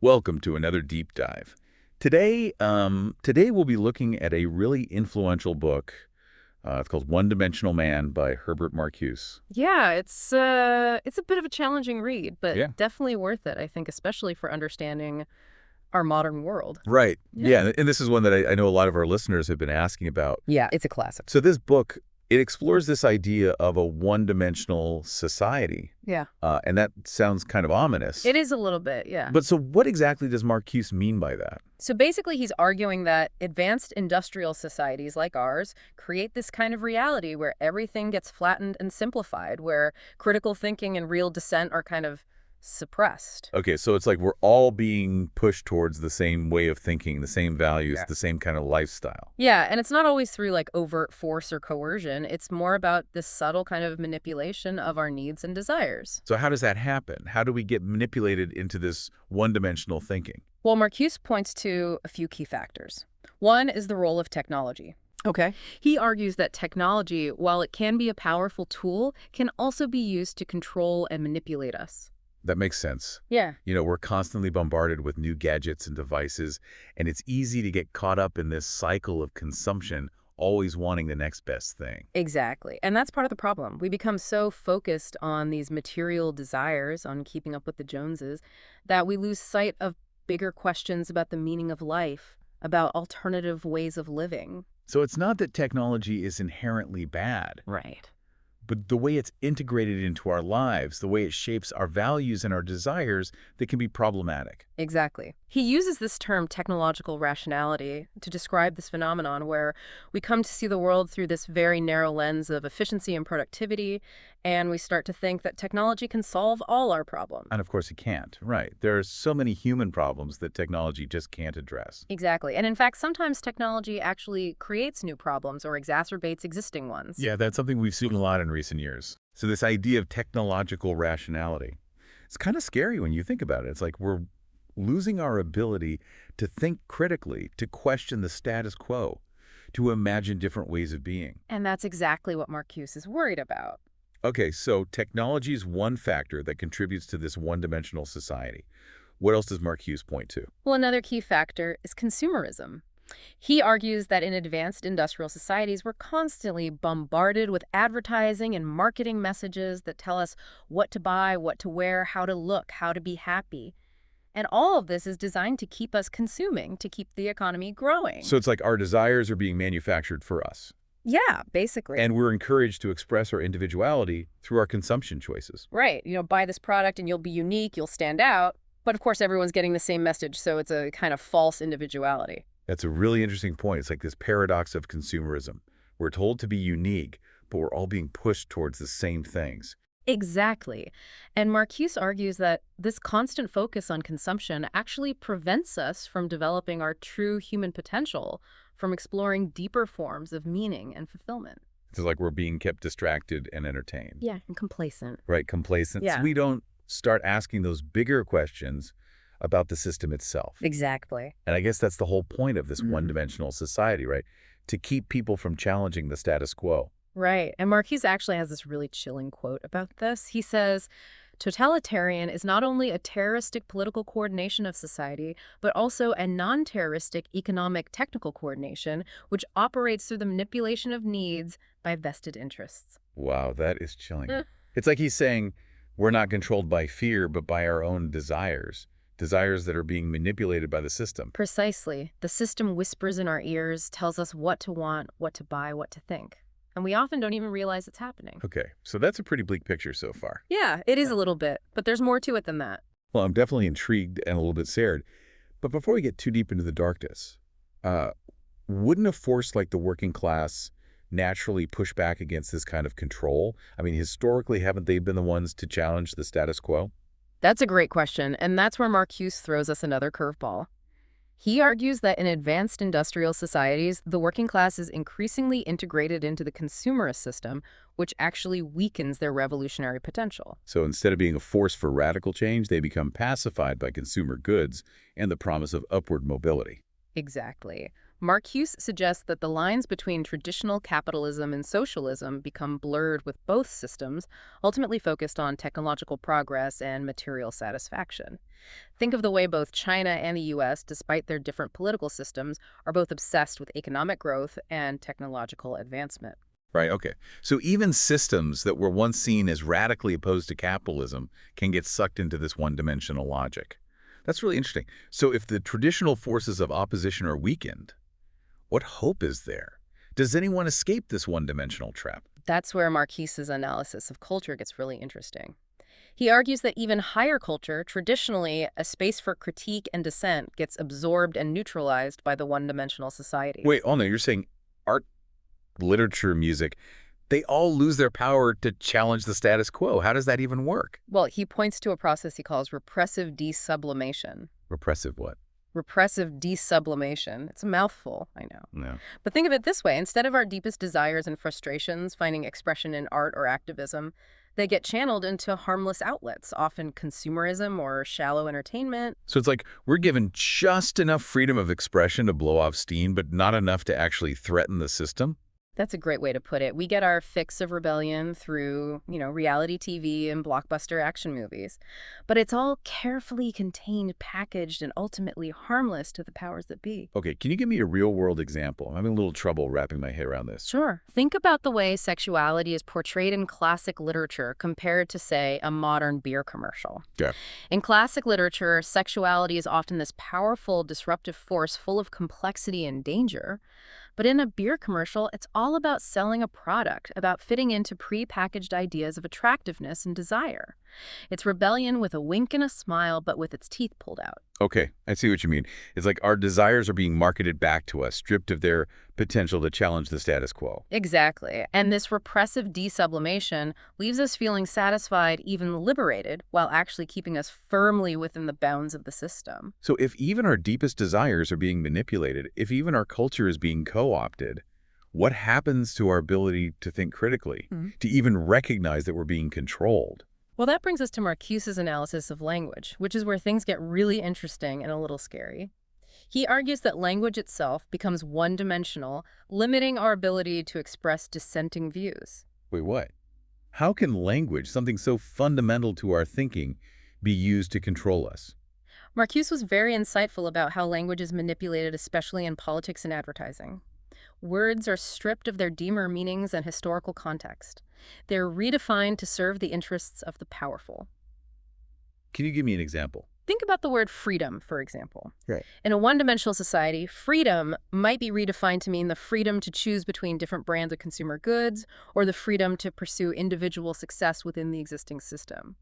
Welcome to another deep dive. Today we'll be looking at a really influential book. It's called One-Dimensional Man by Herbert Marcuse. Yeah, it's a bit of a challenging read, but Yeah. definitely worth it, I think, especially for understanding our modern world. Right. Yeah. Yeah, and this is one that I know a lot of our listeners have been asking about. Yeah, it's a classic. So this book, it explores this idea of a one-dimensional society, Yeah. and that sounds kind of ominous. It is a little bit, yeah. But so what exactly does Marcuse mean by that? So basically, he's arguing that advanced industrial societies like ours create this kind of reality where everything gets flattened and simplified, where critical thinking and real dissent are kind of suppressed. Okay, so it's like we're all being pushed towards the same way of thinking, the same values, Yeah. the same kind of lifestyle. Yeah, and it's not always through like overt force or coercion. It's more about this subtle kind of manipulation of our needs and desires. So how does that happen? How do we get manipulated into this one-dimensional thinking? Well, Marcuse points to a few key factors. One is the role of technology. Okay. He argues that technology, while it can be a powerful tool, can also be used to control and manipulate us. That makes sense. Yeah. You know, we're constantly bombarded with new gadgets and devices, and it's easy to get caught up in this cycle of consumption, always wanting the next best thing. Exactly. And that's part of the problem. We become so focused on these material desires, on keeping up with the Joneses, that we lose sight of bigger questions about the meaning of life, about alternative ways of living. So it's not that technology is inherently bad, Right. but the way it's integrated into our lives, the way it shapes our values and our desires, that can be problematic. Exactly. He uses this term technological rationality to describe this phenomenon where we come to see the world through this very narrow lens of efficiency and productivity, and we start to think that technology can solve all our problems. And of course it can't, right? There are so many human problems that technology just can't address. Exactly. And in fact, sometimes technology actually creates new problems or exacerbates existing ones. Yeah, that's something we've seen a lot in recent years. So this idea of technological rationality, it's kind of scary when you think about it. It's like we're losing our ability to think critically, to question the status quo, to imagine different ways of being. And that's exactly what Marcuse is worried about. Okay, so technology is one factor that contributes to this one-dimensional society. What else does Marcuse point to? Well, another key factor is consumerism. He argues that in advanced industrial societies, we're constantly bombarded with advertising and marketing messages that tell us what to buy, what to wear, how to look, how to be happy. And all of this is designed to keep us consuming, to keep the economy growing. So it's like our desires are being manufactured for us, Yeah, basically. and we're encouraged to express our individuality through our consumption choices. Right. Buy this product and you'll be unique, you'll stand out. But of course, everyone's getting the same message, so it's a kind of false individuality. That's a really interesting point. It's like this paradox of consumerism. We're told to be unique, but we're all being pushed towards the same things. Exactly. And Marcuse argues that this constant focus on consumption actually prevents us from developing our true human potential, from exploring deeper forms of meaning and fulfillment. It's like we're being kept distracted and entertained. Yeah, and complacent. Right, complacent. Yeah. So we don't start asking those bigger questions about the system itself. Exactly. And I guess that's the whole point of this Mhm. one-dimensional society, right? To keep people from challenging the status quo. Right. And Marquise actually has this really chilling quote about this. He says, totalitarian is not only a terroristic political coordination of society, but also a non-terroristic economic technical coordination, which operates through the manipulation of needs by vested interests. Wow, that is chilling. It's like he's saying we're not controlled by fear, but by our own desires. Desires that are being manipulated by the system. Precisely. The system whispers in our ears, tells us what to want, what to buy, what to think. And we often don't even realize it's happening. Okay, so that's a pretty bleak picture so far. Yeah, it is a little bit, but there's more to it than that. Well, I'm definitely intrigued and a little bit scared. But before we get too deep into the darkness, wouldn't a force like the working class naturally push back against this kind of control? I mean, historically, haven't they been the ones to challenge the status quo? That's a great question, and that's where Marcuse throws us another curveball. He argues that in advanced industrial societies, the working class is increasingly integrated into the consumerist system, which actually weakens their revolutionary potential. So instead of being a force for radical change, they become pacified by consumer goods and the promise of upward mobility. Exactly. Marcuse suggests that the lines between traditional capitalism and socialism become blurred with both systems, ultimately focused on technological progress and material satisfaction. Think of the way both China and the US, despite their different political systems, are both obsessed with economic growth and technological advancement. Right, okay. So even systems that were once seen as radically opposed to capitalism can get sucked into this one-dimensional logic. That's really interesting. So if the traditional forces of opposition are weakened, what hope is there? Does anyone escape this one-dimensional trap? That's where Marquise's analysis of culture gets really interesting. He argues that even higher culture, traditionally a space for critique and dissent, gets absorbed and neutralized by the one-dimensional society. Wait, oh no, you're saying art, literature, music, they all lose their power to challenge the status quo. How does that even work? Well, he points to a process he calls repressive desublimation. Repressive what? Repressive desublimation. It's a mouthful, I know. No. But think of it this way. Instead of our deepest desires and frustrations finding expression in art or activism, they get channeled into harmless outlets, often consumerism or shallow entertainment. So it's like we're given just enough freedom of expression to blow off steam, but not enough to actually threaten the system? That's a great way to put it. We get our fix of rebellion through, reality TV and blockbuster action movies. But it's all carefully contained, packaged, and ultimately harmless to the powers that be. Okay, can you give me a real-world example? I'm having a little trouble wrapping my head around this. Sure. Think about the way sexuality is portrayed in classic literature compared to, say, a modern beer commercial. Yeah. In classic literature, sexuality is often this powerful, disruptive force full of complexity and danger. But in a beer commercial, it's all about selling a product, about fitting into pre-packaged ideas of attractiveness and desire. It's rebellion with a wink and a smile, but with its teeth pulled out. Okay, I see what you mean. It's like our desires are being marketed back to us, stripped of their potential to challenge the status quo. Exactly. And this repressive desublimation leaves us feeling satisfied, even liberated, while actually keeping us firmly within the bounds of the system. So if even our deepest desires are being manipulated, if even our culture is being co-opted, what happens to our ability to think critically, to even recognize that we're being controlled? Well, that brings us to Marcuse's analysis of language, which is where things get really interesting and a little scary. He argues that language itself becomes one-dimensional, limiting our ability to express dissenting views. Wait, what? How can language, something so fundamental to our thinking, be used to control us? Marcuse was very insightful about how language is manipulated, especially in politics and advertising. Words are stripped of their deeper meanings and historical context. They're redefined to serve the interests of the powerful. Can you give me an example? Think about the word freedom, for example. Right. In a one-dimensional society, freedom might be redefined to mean the freedom to choose between different brands of consumer goods or the freedom to pursue individual success within the existing system.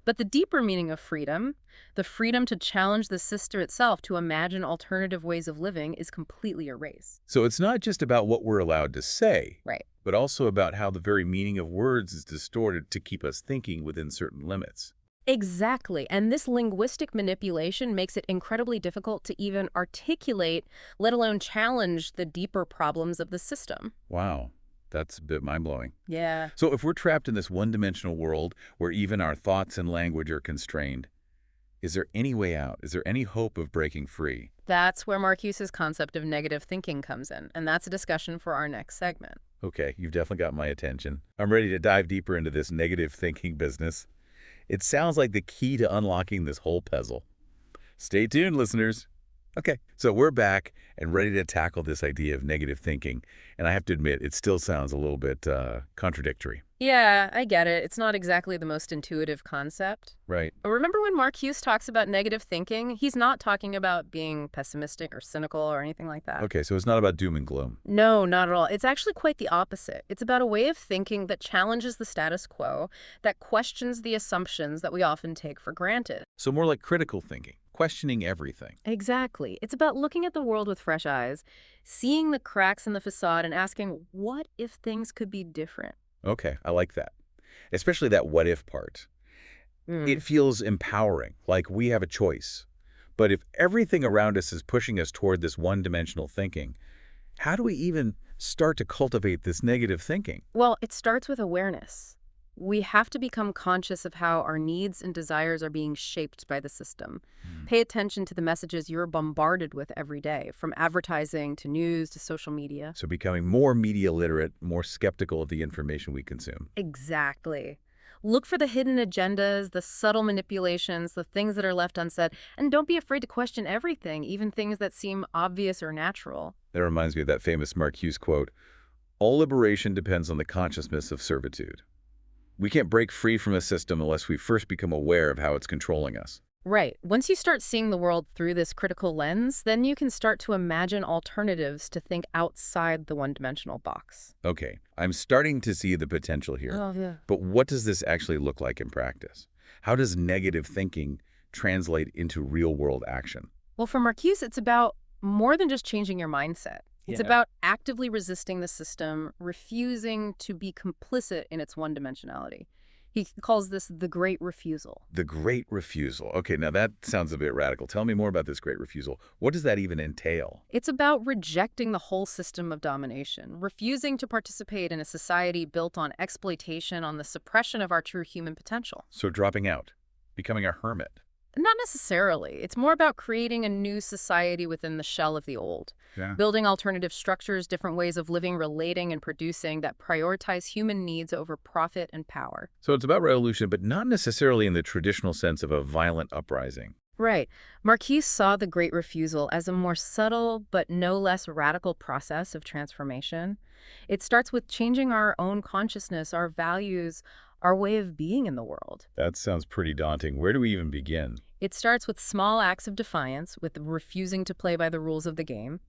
But the deeper meaning of freedom, the freedom to challenge the system itself to imagine alternative ways of living, is completely erased. So it's not just about what we're allowed to say, Right. but also about how the very meaning of words is distorted to keep us thinking within certain limits. Exactly. And this linguistic manipulation makes it incredibly difficult to even articulate, let alone challenge the deeper problems of the system. Wow, that's a bit mind-blowing. Yeah. So if we're trapped in this one-dimensional world where even our thoughts and language are constrained, is there any way out? Is there any hope of breaking free? That's where Marcuse's concept of negative thinking comes in, and that's a discussion for our next segment. Okay, you've definitely got my attention. I'm ready to dive deeper into this negative thinking business. It sounds like the key to unlocking this whole puzzle. Stay tuned, listeners. Okay, so we're back and ready to tackle this idea of negative thinking. And I have to admit, it still sounds a little bit contradictory. Yeah, I get it. It's not exactly the most intuitive concept. Right. Remember when Marcuse talks about negative thinking? He's not talking about being pessimistic or cynical or anything like that. Okay, so it's not about doom and gloom. No, not at all. It's actually quite the opposite. It's about a way of thinking that challenges the status quo, that questions the assumptions that we often take for granted. So more like critical thinking, questioning everything. Exactly. It's about looking at the world with fresh eyes, seeing the cracks in the facade and asking, what if things could be different? Okay, I like that. Especially that what if part. It feels empowering, like we have a choice. But if everything around us is pushing us toward this one-dimensional thinking, how do we even start to cultivate this negative thinking? Well, it starts with awareness. We have to become conscious of how our needs and desires are being shaped by the system. Hmm. Pay attention to the messages you're bombarded with every day, from advertising to news to social media. So becoming more media literate, more skeptical of the information we consume. Exactly. Look for the hidden agendas, the subtle manipulations, the things that are left unsaid, and don't be afraid to question everything, even things that seem obvious or natural. That reminds me of that famous Marcuse quote, "All liberation depends on the consciousness of servitude." We can't break free from a system unless we first become aware of how it's controlling us. Right. Once you start seeing the world through this critical lens, then you can start to imagine alternatives to think outside the one-dimensional box. Okay, I'm starting to see the potential here. Oh, yeah. But what does this actually look like in practice? How does negative thinking translate into real-world action? Well, for Marcuse, it's about more than just changing your mindset. It's Yeah. about actively resisting the system, refusing to be complicit in its one-dimensionality. He calls this the great refusal. The great refusal. Okay, now that sounds a bit radical. Tell me more about this great refusal. What does that even entail? It's about rejecting the whole system of domination, refusing to participate in a society built on exploitation, on the suppression of our true human potential. So dropping out, becoming a hermit. Not necessarily. It's more about creating a new society within the shell of the old. Yeah. Building alternative structures, different ways of living, relating, and producing that prioritize human needs over profit and power. So it's about revolution, but not necessarily in the traditional sense of a violent uprising. Right. Marquise saw the Great Refusal as a more subtle but no less radical process of transformation. It starts with changing our own consciousness, our values, our way of being in the world. That sounds pretty daunting. Where do we even begin? It starts with small acts of defiance, with refusing to play by the rules of the game.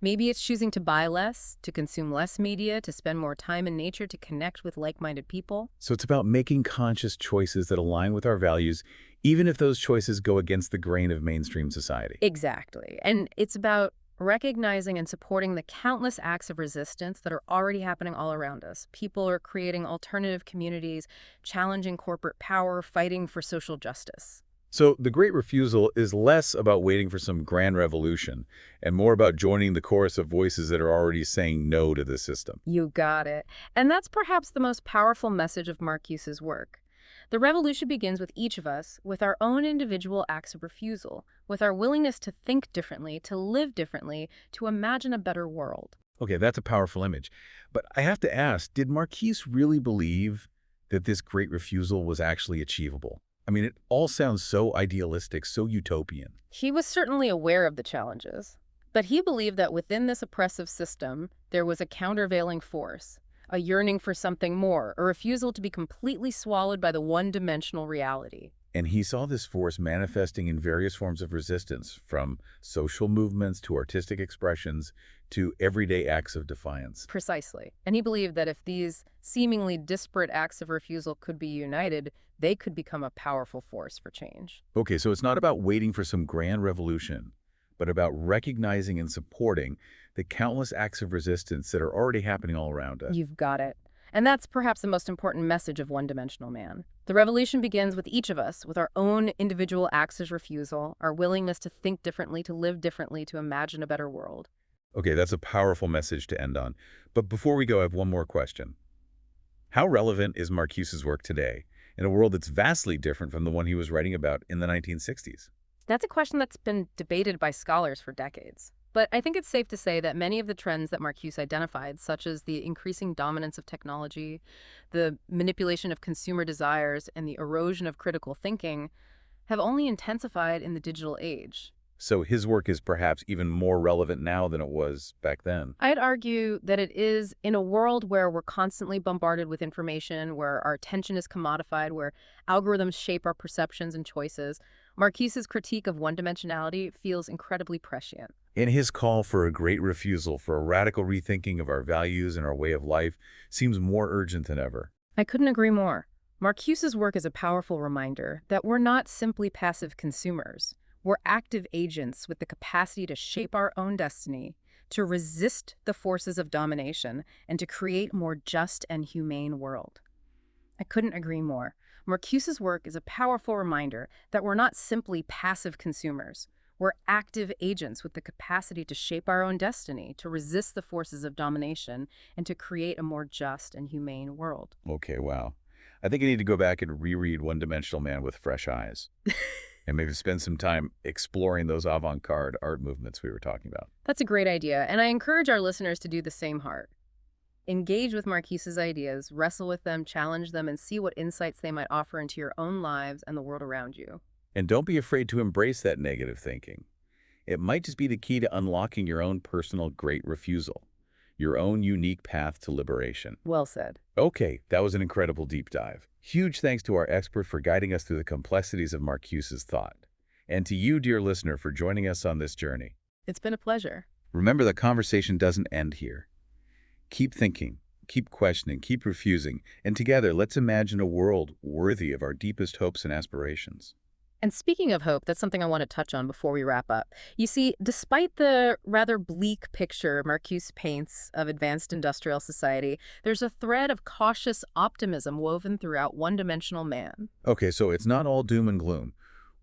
Maybe it's choosing to buy less, to consume less media, to spend more time in nature, to connect with like-minded people. So it's about making conscious choices that align with our values, even if those choices go against the grain of mainstream society. Exactly. And it's about recognizing and supporting the countless acts of resistance that are already happening all around us. People are creating alternative communities, challenging corporate power, fighting for social justice. So the Great Refusal is less about waiting for some grand revolution and more about joining the chorus of voices that are already saying no to the system. You got it. And that's perhaps the most powerful message of Marcuse's work. The revolution begins with each of us, with our own individual acts of refusal, with our willingness to think differently, to live differently, to imagine a better world. Okay, that's a powerful image. But I have to ask, did Marquise really believe that this Great Refusal was actually achievable? I mean, it all sounds so idealistic, so utopian. He was certainly aware of the challenges, but he believed that within this oppressive system, there was a countervailing force, a yearning for something more, a refusal to be completely swallowed by the one-dimensional reality. And he saw this force manifesting in various forms of resistance, from social movements to artistic expressions to everyday acts of defiance. Precisely. And he believed that if these seemingly disparate acts of refusal could be united, they could become a powerful force for change. Okay, so it's not about waiting for some grand revolution, but about recognizing and supporting the countless acts of resistance that are already happening all around us. You've got it. And that's perhaps the most important message of One-Dimensional Man. The revolution begins with each of us, with our own individual acts of refusal, our willingness to think differently, to live differently, to imagine a better world. Okay, that's a powerful message to end on. But before we go, I have one more question. How relevant is Marcuse's work today in a world that's vastly different from the one he was writing about in the 1960s? That's a question that's been debated by scholars for decades. But I think it's safe to say that many of the trends that Marcuse identified, such as the increasing dominance of technology, the manipulation of consumer desires, and the erosion of critical thinking, have only intensified in the digital age. So his work is perhaps even more relevant now than it was back then. I'd argue that it is, in a world where we're constantly bombarded with information, where our attention is commodified, where algorithms shape our perceptions and choices. Marcuse's critique of one-dimensionality feels incredibly prescient. In his call for a great refusal, for a radical rethinking of our values and our way of life, seems more urgent than ever. I couldn't agree more. Marcuse's work is a powerful reminder that we're not simply passive consumers. We're active agents with the capacity to shape our own destiny, to resist the forces of domination, and to create a more just and humane world. I couldn't agree more. Marcuse's work is a powerful reminder that we're not simply passive consumers. We're active agents with the capacity to shape our own destiny, to resist the forces of domination, and to create a more just and humane world. Okay, wow. I think I need to go back and reread One-Dimensional Man with fresh eyes and maybe spend some time exploring those avant-garde art movements we were talking about. That's a great idea, and I encourage our listeners to do the same heart. Engage with Marcuse's ideas, wrestle with them, challenge them, and see what insights they might offer into your own lives and the world around you. And don't be afraid to embrace that negative thinking. It might just be the key to unlocking your own personal great refusal, your own unique path to liberation. Well said. Okay, that was an incredible deep dive. Huge thanks to our expert for guiding us through the complexities of Marcuse's thought. And to you, dear listener, for joining us on this journey. It's been a pleasure. Remember, the conversation doesn't end here. Keep thinking, keep questioning, keep refusing, and together, let's imagine a world worthy of our deepest hopes and aspirations. And speaking of hope, that's something I want to touch on before we wrap up. You see, despite the rather bleak picture Marcuse paints of advanced industrial society, there's a thread of cautious optimism woven throughout One-Dimensional Man. Okay, so it's not all doom and gloom.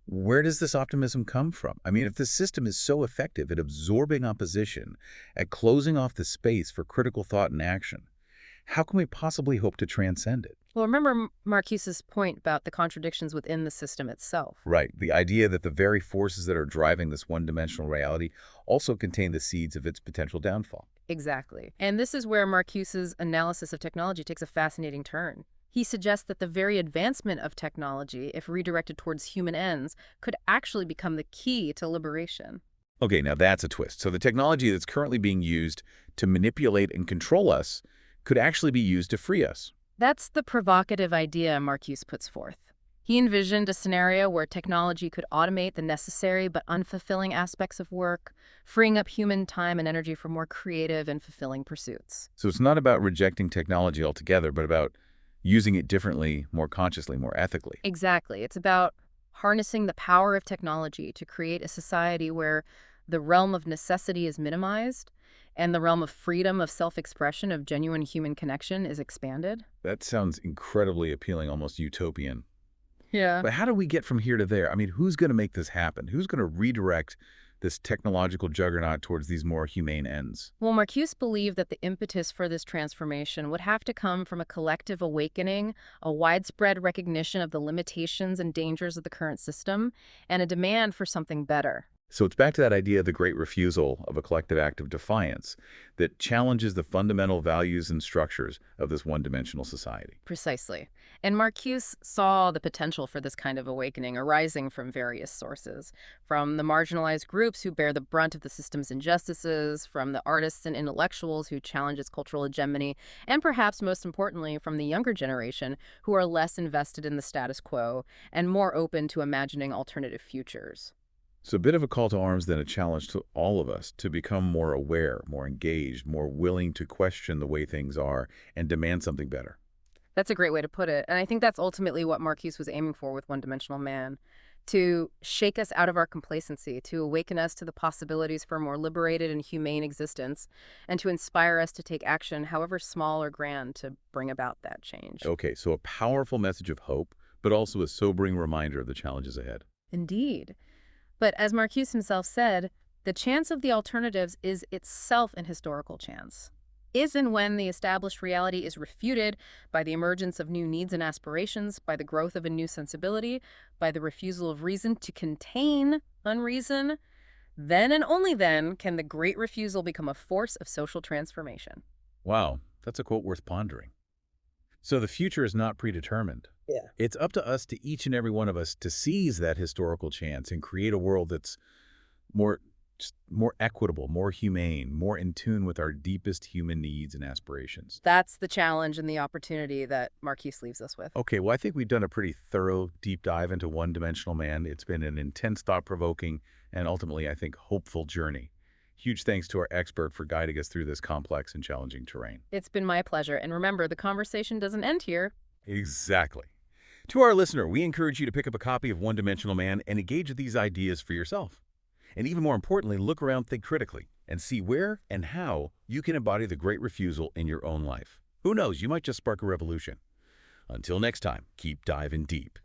Where does this optimism come from? I mean, if the system is so effective at absorbing opposition, at closing off the space for critical thought and action, how can we possibly hope to transcend it? Well, remember Marcuse's point about the contradictions within the system itself. Right, the idea that the very forces that are driving this one-dimensional reality also contain the seeds of its potential downfall. Exactly. And this is where Marcuse's analysis of technology takes a fascinating turn. He suggests that the very advancement of technology, if redirected towards human ends, could actually become the key to liberation. Okay, now that's a twist. So the technology that's currently being used to manipulate and control us could actually be used to free us. That's the provocative idea Marcuse puts forth. He envisioned a scenario where technology could automate the necessary but unfulfilling aspects of work, freeing up human time and energy for more creative and fulfilling pursuits. So it's not about rejecting technology altogether, but about using it differently, more consciously, more ethically. Exactly. It's about harnessing the power of technology to create a society where the realm of necessity is minimized and the realm of freedom, of self-expression, of genuine human connection is expanded. That sounds incredibly appealing, almost utopian. Yeah. But how do we get from here to there? I mean, who's going to make this happen? Who's going to redirect this technological juggernaut towards these more humane ends? Well, Marcuse believed that the impetus for this transformation would have to come from a collective awakening, a widespread recognition of the limitations and dangers of the current system, and a demand for something better. So it's back to that idea of the great refusal, of a collective act of defiance that challenges the fundamental values and structures of this one-dimensional society. Precisely. And Marcuse saw the potential for this kind of awakening arising from various sources, from the marginalized groups who bear the brunt of the system's injustices, from the artists and intellectuals who challenge its cultural hegemony, and perhaps most importantly, from the younger generation who are less invested in the status quo and more open to imagining alternative futures. So a bit of a call to arms, then a challenge to all of us to become more aware, more engaged, more willing to question the way things are and demand something better. That's a great way to put it. And I think that's ultimately what Marcuse was aiming for with One-Dimensional Man, to shake us out of our complacency, to awaken us to the possibilities for a more liberated and humane existence, and to inspire us to take action, however small or grand, to bring about that change. Okay, so a powerful message of hope, but also a sobering reminder of the challenges ahead. Indeed. But as Marcuse himself said, the chance of the alternatives is itself an historical chance. Is and when the established reality is refuted by the emergence of new needs and aspirations, by the growth of a new sensibility, by the refusal of reason to contain unreason, then and only then can the great refusal become a force of social transformation. Wow, that's a quote worth pondering. So the future is not predetermined. Yeah. It's up to us, to each and every one of us, to seize that historical chance and create a world that's more equitable, more humane, more in tune with our deepest human needs and aspirations. That's the challenge and the opportunity that Marcuse leaves us with. Okay, well, I think we've done a pretty thorough deep dive into One-Dimensional Man. It's been an intense, thought-provoking, and ultimately, I think, hopeful journey. Huge thanks to our expert for guiding us through this complex and challenging terrain. It's been my pleasure. And remember, the conversation doesn't end here. Exactly. To our listener, we encourage you to pick up a copy of One-Dimensional Man and engage with these ideas for yourself. And even more importantly, look around, think critically, and see where and how you can embody the great refusal in your own life. Who knows, you might just spark a revolution. Until next time, keep diving deep.